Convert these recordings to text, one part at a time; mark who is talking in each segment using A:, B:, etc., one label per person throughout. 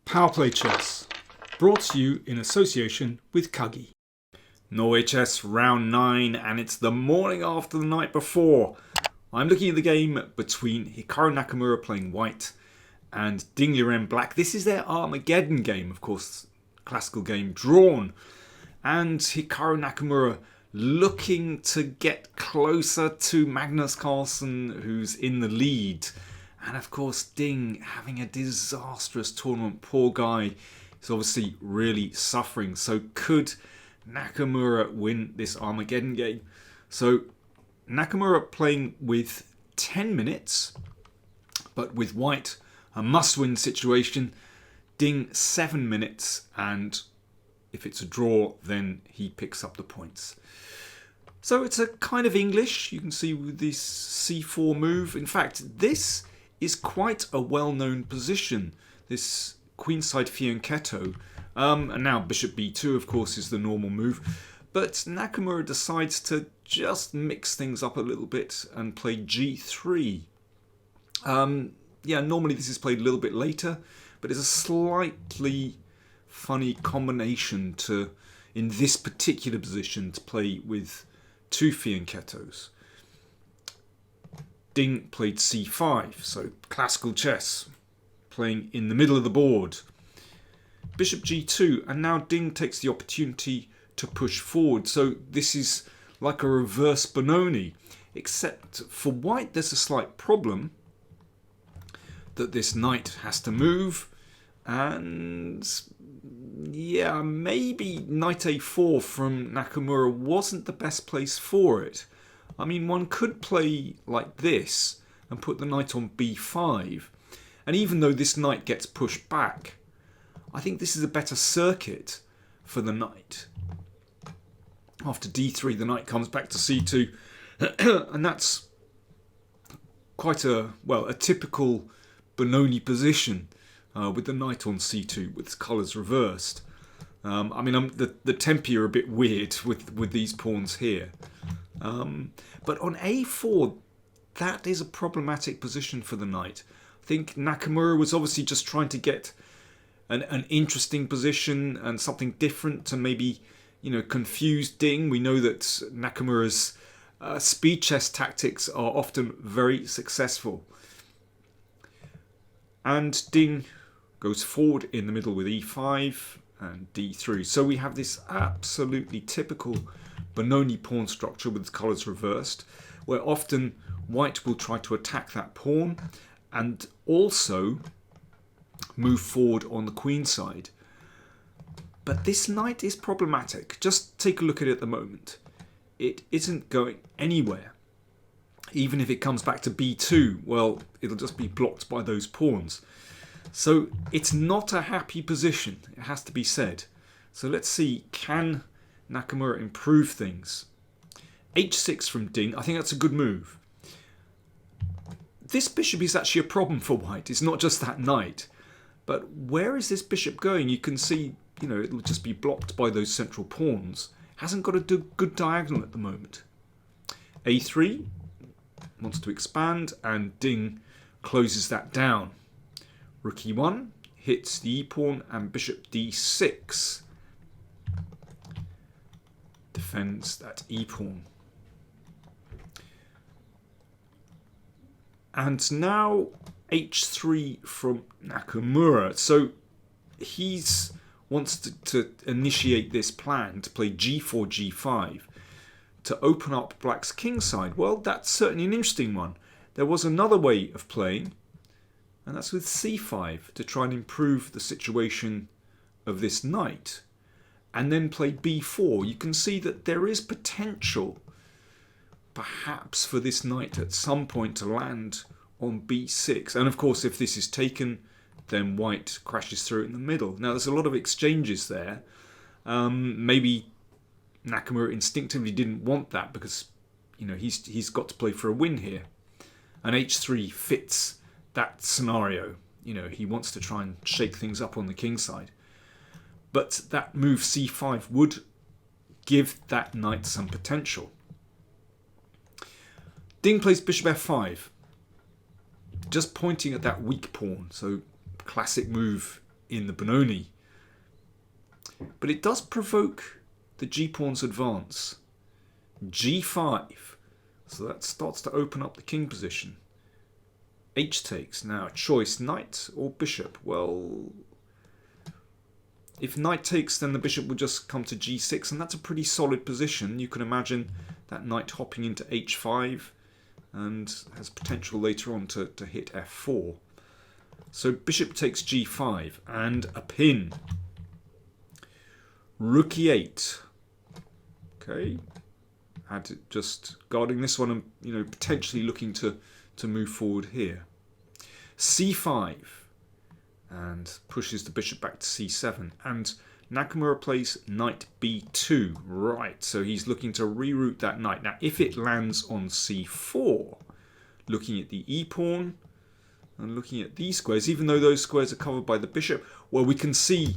A: PowerPlayChess, brought to you in association with Kagi. Norway chess round 9, and it's the morning after the night before. I'm looking at the game between Hikaru Nakamura playing white and Liren black. This is their Armageddon game, of course, classical game drawn. And Hikaru Nakamura looking to get closer to Magnus Carlsen, who's in the lead. And of course, Ding having a disastrous tournament. Poor guy is obviously really suffering. So could Nakamura win this Armageddon game? So Nakamura playing with 10 minutes, but with white, a must-win situation. Ding 7 minutes, and if it's a draw, then he picks up the points. So it's a kind of English, you can see with this c4 move. In fact, this is quite a well-known position, this queenside fianchetto. And now bishop b2, of course, is the normal move. But Nakamura decides to just mix things up a little bit and play g3. Normally this is played a little bit later, but it's a slightly funny combination to, in this particular position, to play with two fianchettos. Ding played c5, so classical chess, playing in the middle of the board. Bishop g2, and now Ding takes the opportunity to push forward. So this is like a reverse Benoni, except for white there's a slight problem that this knight has to move, and yeah, maybe knight a4 from Nakamura wasn't the best place for it. I mean, one could play like this and put the knight on b5, and even though this knight gets pushed back, I think this is a better circuit for the knight. After d3, the knight comes back to c2, and that's quite a typical Benoni position with the knight on c2 with colours reversed. The tempi are a bit weird with these pawns here. But on a4, that is a problematic position for the knight. I think Nakamura was obviously just trying to get an interesting position and something different to maybe, confuse Ding. We know that Nakamura's speed chess tactics are often very successful. And Ding goes forward in the middle with e5 and d3. So we have this absolutely typical Benoni pawn structure with colours reversed, where often white will try to attack that pawn and also move forward on the queen side. But this knight is problematic. Just take a look at it at the moment. It isn't going anywhere. Even if it comes back to b2, well, it'll just be blocked by those pawns. So it's not a happy position, it has to be said. So let's see, can Nakamura improve things? h6 from Ding, I think that's a good move. This bishop is actually a problem for white. It's not just that knight. But where is this bishop going? You can see, it'll just be blocked by those central pawns. Hasn't got a good diagonal at the moment. a3 wants to expand, and Ding closes that down. Rook e1 hits the e-pawn, and bishop d6 defends that e-pawn. And now h3 from Nakamura. So he wants to initiate this plan to play g4, g5 to open up black's king side. Well, that's certainly an interesting one. There was another way of playing, and that's with c5 to try and improve the situation of this knight, and then play b4. You can see that there is potential perhaps for this knight at some point to land on b6, and of course if this is taken, then white crashes through it in the middle. Now there's a lot of exchanges there. Maybe Nakamura instinctively didn't want that because he's got to play for a win here, and h3 fits that scenario. He wants to try and shake things up on the king side, but that move c5 would give that knight some potential. Ding plays bishop f5, just pointing at that weak pawn. So classic move in the Benoni. But it does provoke the g-pawn's advance. g5. So that starts to open up the king position. H takes. Now, choice, knight or bishop? Well, if knight takes, then the bishop will just come to g6, and that's a pretty solid position. You can imagine that knight hopping into h5 and has potential later on to hit f4. So bishop takes g5 and a pin. Rook e8. Okay. Had to just guarding this one and potentially looking to move forward here. c5 and pushes the bishop back to c7, and Nakamura plays knight b2. Right, so he's looking to reroute that knight. Now if it lands on c4, looking at the e-pawn and looking at these squares, even though those squares are covered by the bishop, well, we can see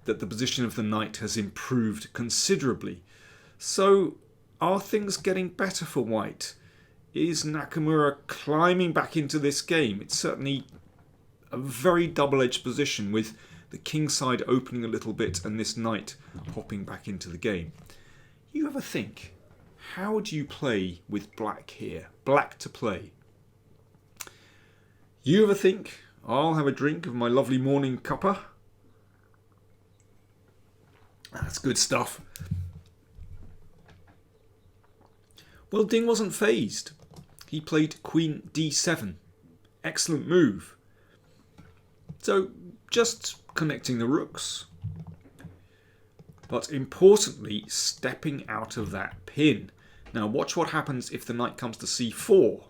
A: that the position of the knight has improved considerably. So are things getting better for white? Is Nakamura climbing back into this game? It's certainly a very double-edged position, with the king side opening a little bit and this knight hopping back into the game. You ever think, how do you play with black here? Black to play. You ever think, I'll have a drink of my lovely morning cuppa? That's good stuff. Well, Ding wasn't fazed. He played queen d7. Excellent move. So, just connecting the rooks. But importantly, stepping out of that pin. Now, watch what happens if the knight comes to c4.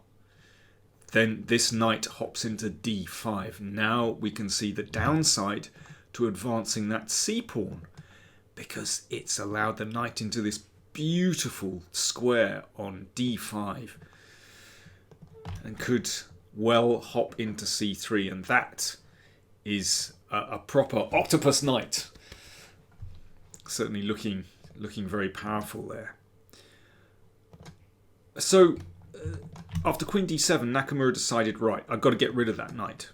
A: Then this knight hops into d5. Now we can see the downside to advancing that c-pawn, because it's allowed the knight into this beautiful square on d5 and could well hop into c3, and that is a proper octopus knight. Certainly looking very powerful there. So after queen d7, Nakamura decided, right, I've got to get rid of that knight.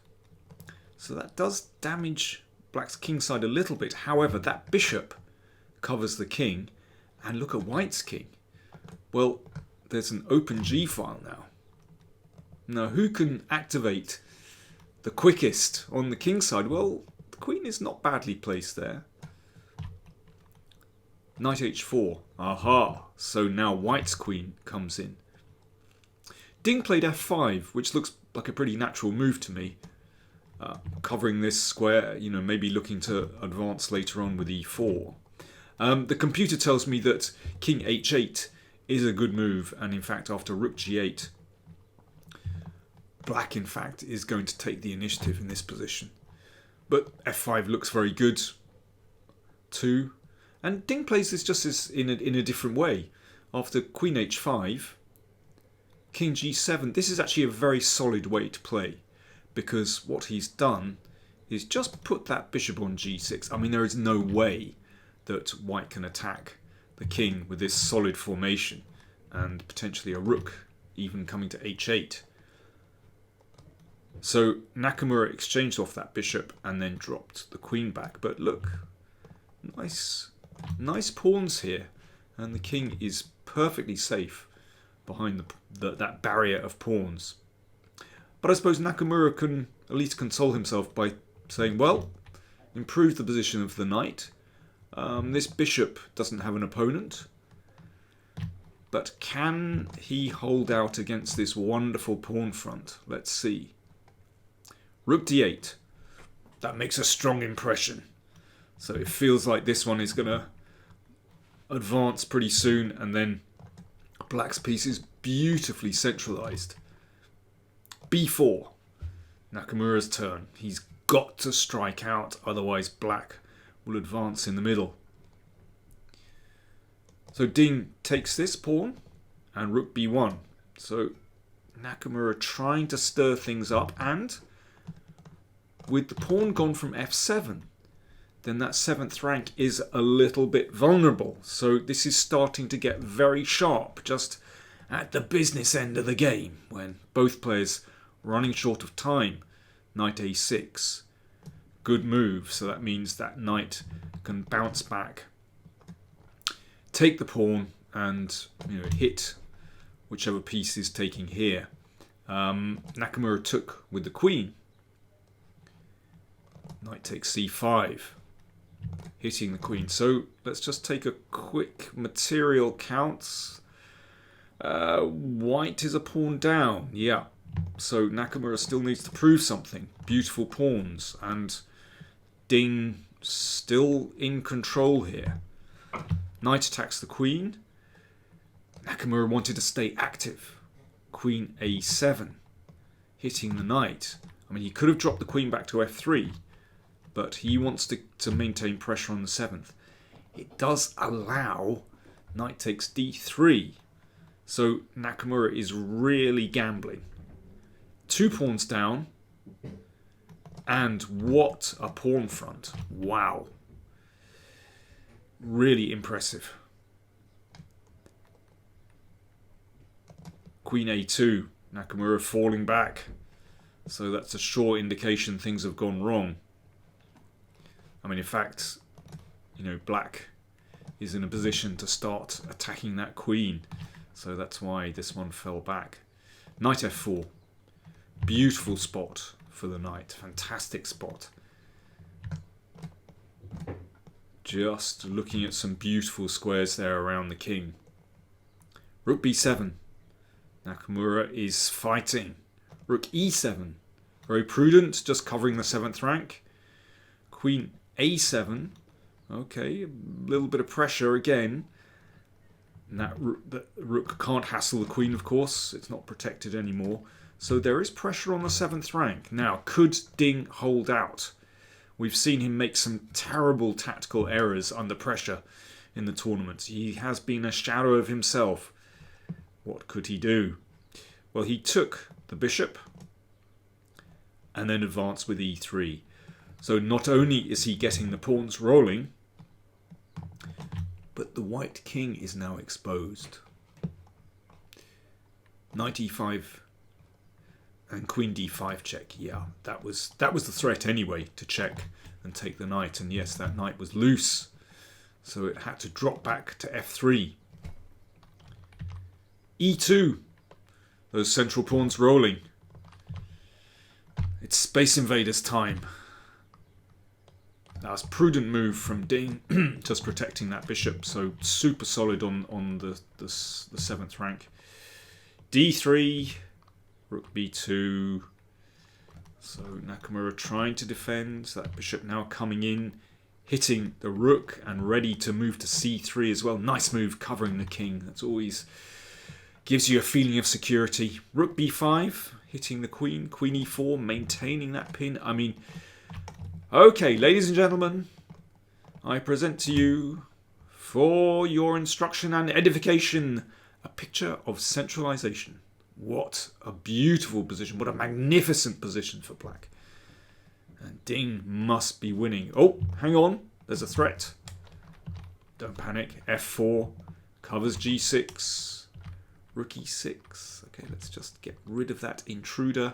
A: So that does damage black's kingside a little bit. However, that bishop covers the king, and look at white's king. Well, there's an open g file now. Now, who can activate the quickest on the king side? Well, the queen is not badly placed there. Knight h4. Aha! So now white's queen comes in. Ding played f5, which looks like a pretty natural move to me. Covering this square, maybe looking to advance later on with e4. The computer tells me that king h8 is a good move, and in fact after rook g8, black in fact is going to take the initiative in this position. But f5 looks very good too. And Ding plays this just as in a different way. After queen h5, king g7, this is actually a very solid way to play, because what he's done is just put that bishop on g6. I mean, there is no way that white can attack the king with this solid formation, and potentially a rook even coming to h8. So Nakamura exchanged off that bishop and then dropped the queen back. But look, nice pawns here, and the king is perfectly safe behind that barrier of pawns. But I suppose Nakamura can at least console himself by saying, well, improve the position of the knight. This bishop doesn't have an opponent, but can he hold out against this wonderful pawn front? Let's see. Rook d8. That makes a strong impression. So it feels like this one is going to advance pretty soon, and then black's piece is beautifully centralized. b4. Nakamura's turn. He's got to strike out, otherwise black will advance in the middle. So Ding takes this pawn and rook b1. So Nakamura trying to stir things up, and with the pawn gone from f7, then that 7th rank is a little bit vulnerable. So this is starting to get very sharp just at the business end of the game, when both players running short of time. Knight a6. good move. So that means that knight can bounce back, take the pawn, and hit whichever piece is taking here. Nakamura took with the queen. Knight takes c5, hitting the queen. So let's just take a quick material count. White is a pawn down. Yeah. So Nakamura still needs to prove something. Beautiful pawns. And Ding still in control here. Knight attacks the queen. Nakamura wanted to stay active. Queen a7. Hitting the knight. I mean, he could have dropped the queen back to f3. But he wants to maintain pressure on the 7th. It does allow knight takes d3. So Nakamura is really gambling. 2 pawns down. And what a pawn front. Wow. Really impressive. Queen a2. Nakamura falling back. So that's a sure indication things have gone wrong. I mean, in fact, black is in a position to start attacking that queen. So that's why this one fell back. Knight f4. Beautiful spot for the knight. Fantastic spot. Just looking at some beautiful squares there around the king. Rook b7. Nakamura is fighting. Rook e7. Very prudent, just covering the 7th rank. Queen a7. Okay, a little bit of pressure again. And that rook can't hassle the queen, of course. It's not protected anymore. So there is pressure on the 7th rank. Now, could Ding hold out? We've seen him make some terrible tactical errors under pressure in the tournament. He has been a shadow of himself. What could he do? Well, he took the bishop and then advanced with e3. So not only is he getting the pawns rolling, but the white king is now exposed. Knight e5 and queen d5 check. Yeah, that was the threat anyway, to check and take the knight. And yes, that knight was loose, so it had to drop back to f3. e2. Those central pawns rolling. It's Space Invaders time. That was a prudent move from Ding, just protecting that bishop. So super solid on the 7th rank. d3, rook b2. So Nakamura trying to defend. That bishop now coming in, hitting the rook and ready to move to c3 as well. Nice move covering the king. That's always gives you a feeling of security. Rook b5, hitting the queen. Queen e4, maintaining that pin. I mean, okay, ladies and gentlemen, I present to you, for your instruction and edification, a picture of centralization. What a beautiful position. What a magnificent position for black. And Ding must be winning. Oh, hang on. There's a threat. Don't panic. f4 covers g6. Rook e6. Okay, let's just get rid of that intruder.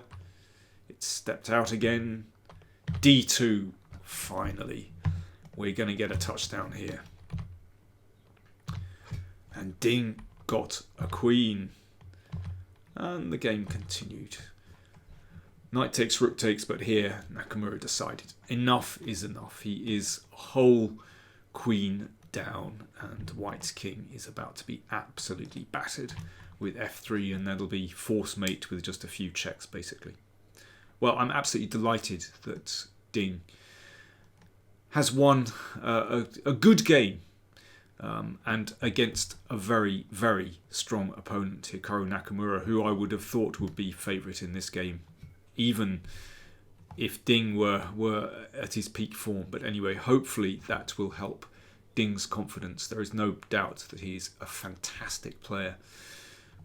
A: It's stepped out again. d2. Finally. We're going to get a touchdown here. And Ding got a queen. And the game continued. Knight takes, rook takes, but here Nakamura decided enough is enough. He is whole queen down, and white's king is about to be absolutely battered with f3, and that'll be force mate with just a few checks, basically. Well, I'm absolutely delighted that Ding has won a good game. And against a very, very strong opponent, Hikaru Nakamura, who I would have thought would be favourite in this game, even if Ding were at his peak form. But anyway, hopefully that will help Ding's confidence. There is no doubt that he's a fantastic player,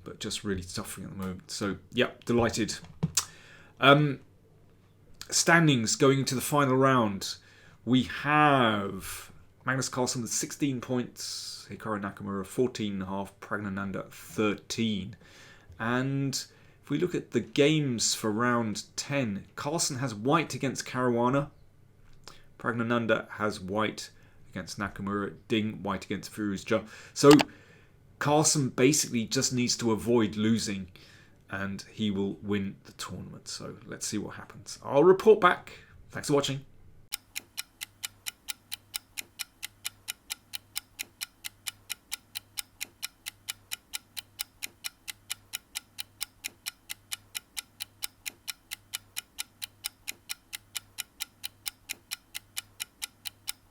A: but just really suffering at the moment. So, yeah, delighted. Standings going into the final round. We have Magnus Carlsen with 16 points, Hikaru Nakamura 14.5, Praggnanandhaa 13. And if we look at the games for round 10, Carlsen has white against Caruana, Praggnanandhaa has white against Nakamura, Ding white against Firouzja. So Carlsen basically just needs to avoid losing and he will win the tournament. So let's see what happens. I'll report back. Thanks for watching.